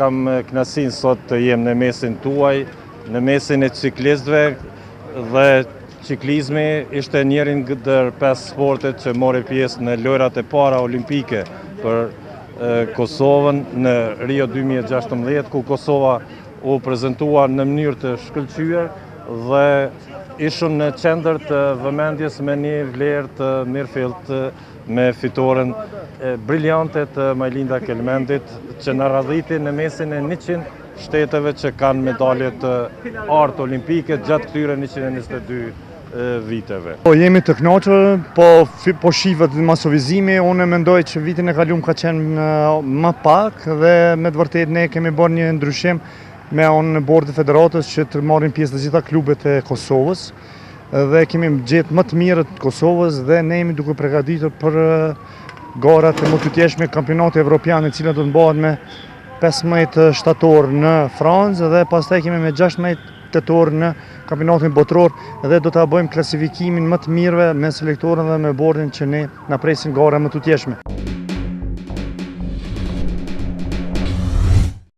kam kënaqësinë sot të jem në mesin tuaj, në mesin e ciklistëve dhe ciklizmi ishte njërin ndër 5 sportet që mori pjesë në lojrat e para olimpike për Kosovën në Rio 2016, ku Kosova u prezantua në mënyrë të shkëlqyer dhe ishun në qendër të vëmendjes me një vlerë të mirëfillt me fitoren briljante të Majlinda Kelmendit, që na radhiti në mesin e 100 shteteve që kanë medalje të artë olimpike gjatë këtyre 122 viteve. Jemi të kënaqur, po shihet masovizimi, unë mendoj që vitin e kaluar ka qenë më pak dhe me të vërtetë ne kemi bërë një ndryshim me në bordin e federatës që të marrin pjesë të gjitha klubet e Kosovës dhe kemi gjetë më të mirët të Kosovës dhe ne jemi duke përgatitur për garat e mëtutjeshme kampionati evropian, e cila do të bëhet me 15 shtator në Francë dhe pastaj kemi me 16 tetor në kampionatin botror dhe do ta bëjmë klasifikimin më të mirëve me selektorën dhe me bordin që ne na presin gara mëtutjeshme.